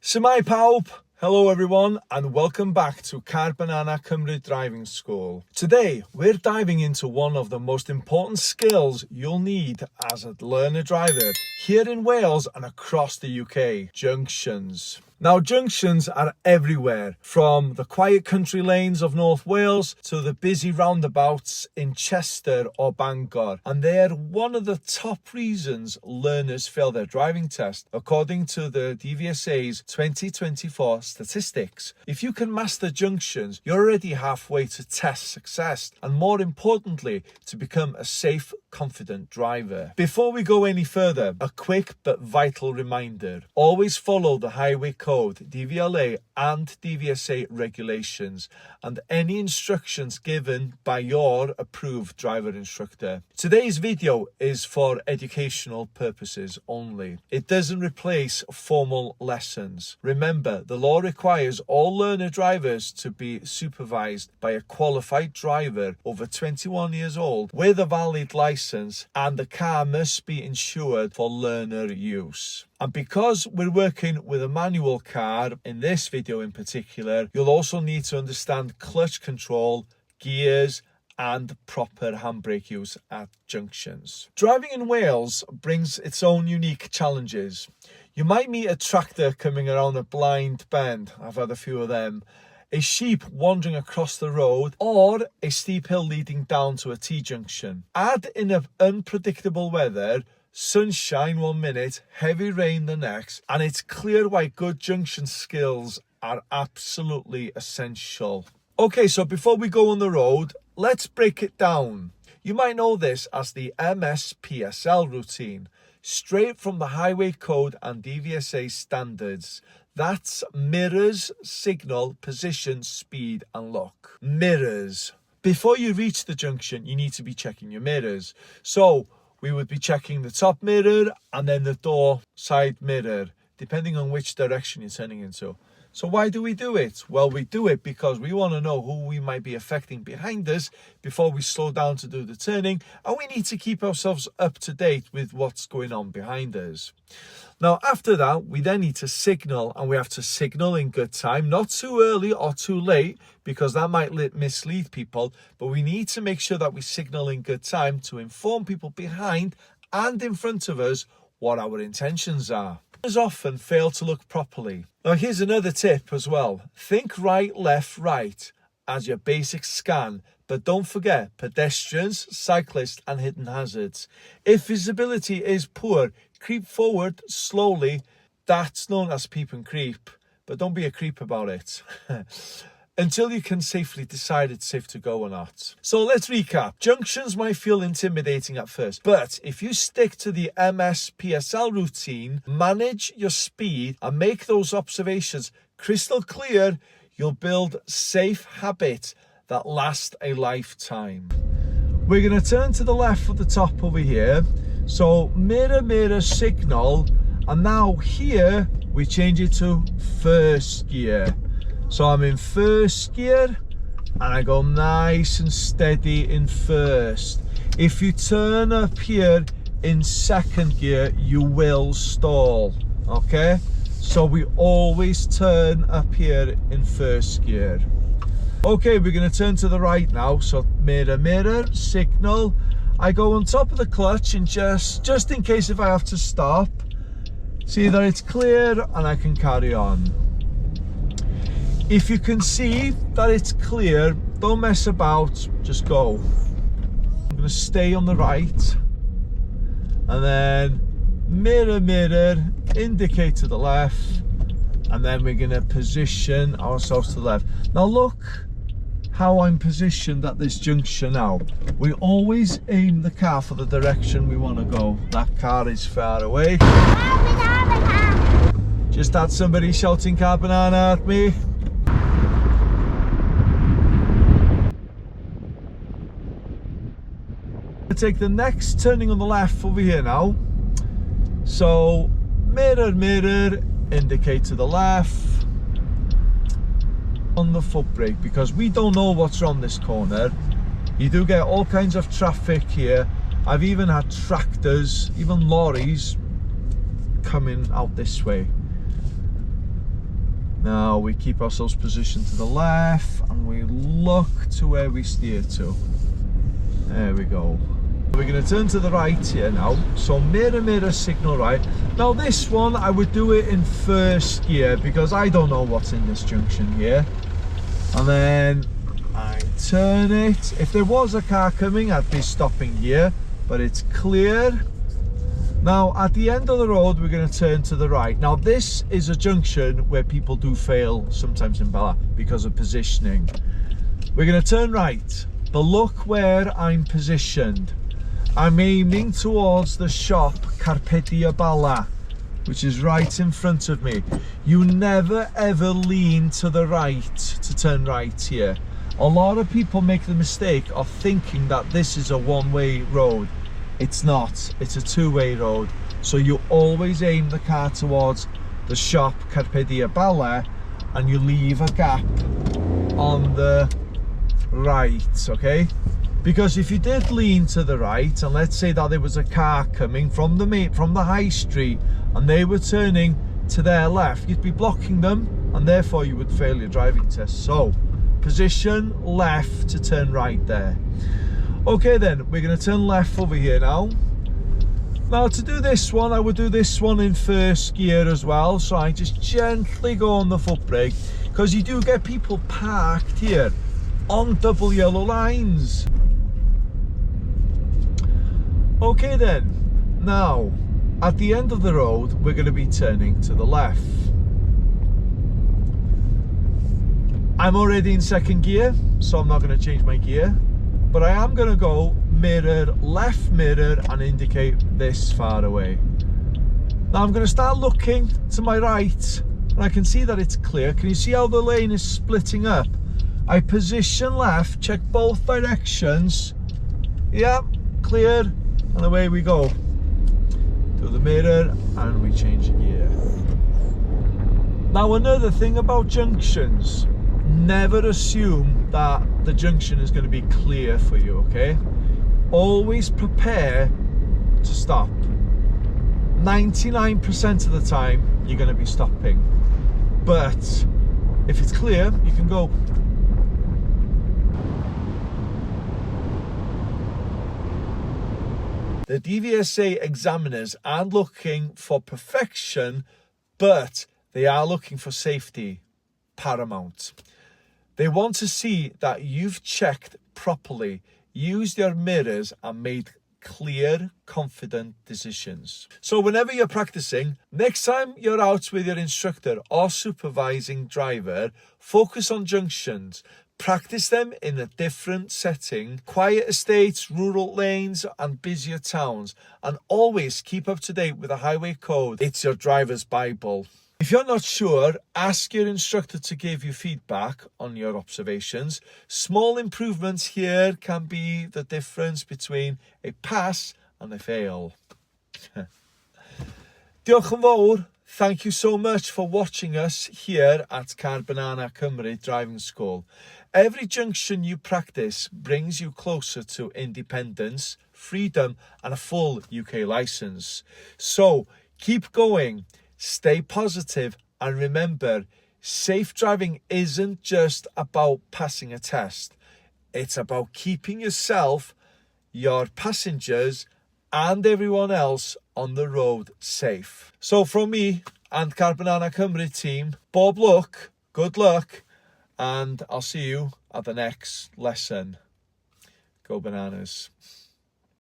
Shwmae pawb, hello everyone and welcome back to Cymru Driving School. Today we're diving into one of the most important skills you'll need as a learner driver here in Wales and across the UK, junctions. Now junctions are everywhere, from the quiet country lanes of North Wales to the busy roundabouts in Chester or Bangor, and they're one of the top reasons learners fail their driving test according to the DVSA's 2024 statistics. If you can master junctions, you're already halfway to test success and, more importantly, to become a safe, confident driver. Before we go any further, a quick but vital reminder: always follow the highway code, DVLA and DVSA regulations and any instructions given by your approved driver instructor. Today's video is for educational purposes only. It doesn't replace formal lessons. Remember, the law requires all learner drivers to be supervised by a qualified driver over 21 years old with a valid license, and the car must be insured for learner use. And because we're working with a manual car in this video in particular, you'll also need to understand clutch control, gears and proper handbrake use at junctions. Driving in Wales brings its own unique challenges. You might meet a tractor coming around a blind bend, I've had a few of them, a sheep wandering across the road, or a steep hill leading down to a T-junction. Add in an unpredictable weather, sunshine one minute, heavy rain the next, and it's clear why good junction skills are absolutely essential. Okay, so before we go on the road, let's break it down. You might know this as the MSPSL routine, straight from the highway code and DVSA standards. That's mirrors, signal, position, speed and lock. Mirrors. Before you reach the junction, you need to be checking your mirrors. So we would be checking the top mirror and then the door side mirror, depending on which direction you're turning into. So why do we do it? Well, we do it because we want to know who we might be affecting behind us before we slow down to do the turning, and we need to keep ourselves up to date with what's going on behind us. Now, after that, we then need to signal, and we have to signal in good time, not too early or too late, because that might mislead people, but we need to make sure that we signal in good time to inform people behind and in front of us what our intentions are. Often fail to look properly. Now here's another tip as well. Think right, left, right as your basic scan, but don't forget pedestrians, cyclists and hidden hazards. If visibility is poor, creep forward slowly. That's known as peep and creep, but don't be a creep about it. Until you can safely decide it's safe to go or not. So let's recap. Junctions might feel intimidating at first, but if you stick to the MSPSL routine, manage your speed and make those observations crystal clear, you'll build safe habits that last a lifetime. We're going to turn to the left at the top over here. So mirror, mirror, signal, and now here we change it to first gear. So I'm in first gear and I go nice and steady in first. If you turn up here in second gear, you will stall, okay? So we always turn up here in first gear. Okay, we're going to turn to the right now. So mirror, mirror, signal. I go on top of the clutch and just in case if I have to stop, see that it's clear and I can carry on. If you can see that it's clear, don't mess about, just go. I'm going to stay on the right and then mirror, mirror, indicate to the left, and then we're going to position ourselves to the left. Now look how I'm positioned at this junction now. We always aim the car for the direction we want to go. That car is far away. Just had somebody shouting car banana at me. Take the next turning on the left over here now. So mirror, mirror, indicate to the left on the foot brake, because we don't know what's around this corner. You do get all kinds of traffic here. I've even had tractors, even lorries coming out this way. Now we keep ourselves positioned to the left and we look to where we steer to. There we go. We're going to turn to the right here now. So mirror signal right. Now this one I would do it in first gear because I don't know what's in this junction here. And then I turn it. If there was a car coming, I'd be stopping here, but it's clear. Now at the end of the road we're going to turn to the right. Now this is a junction where people do fail sometimes in Bala because of positioning. We're going to turn right, but look where I'm positioned. I'm aiming towards the shop Bala, which is right in front of me. You never ever lean to the right to turn right here. A lot of people make the mistake of thinking that this is a one-way road. It's not, it's a two-way road. So you always aim the car towards the shop Bala and you leave a gap on the right, okay? Because if you did lean to the right, and let's say that there was a car coming from the high street and they were turning to their left, you'd be blocking them and therefore you would fail your driving test. So position left to turn right there. Okay then, we're going to turn left over here now. Now to do this one, I would do this one in first gear as well. So I just gently go on the foot brake because you do get people parked here on double yellow lines. Okay then, now at the end of the road, we're going to be turning to the left. I'm already in second gear, so I'm not going to change my gear. But I am going to go mirror, left mirror and indicate this far away. Now I'm going to start looking to my right and I can see that it's clear. Can you see how the lane is splitting up? I position left, check both directions. Yeah, clear, and away we go. Do the mirror and we change the gear. Now another thing about junctions, never assume that the junction is going to be clear for you, okay? Always prepare to stop. 99% of the time you're going to be stopping, but if it's clear you can go. The DVSA examiners aren't looking for perfection, but they are looking for safety, paramount. They want to see that you've checked properly, used your mirrors and made clear, confident decisions. So whenever you're practicing, next time you're out with your instructor or supervising driver, focus on junctions. Practice them in a different setting, quiet estates, rural lanes and busier towns, and always keep up to date with the highway code. It's your driver's Bible. If you're not sure, ask your instructor to give you feedback on your observations. Small improvements here can be the difference between a pass and a fail. Diolch yn fawr. Thank you so much for watching us here at Cymru Driving School. Every junction you practice brings you closer to independence, freedom and a full UK licence. So keep going, stay positive and remember, safe driving isn't just about passing a test. It's about keeping yourself, your passengers and everyone else on the road safe. So from me and Cymru team, bawb luck, good luck, and I'll see you at the next lesson. Go bananas.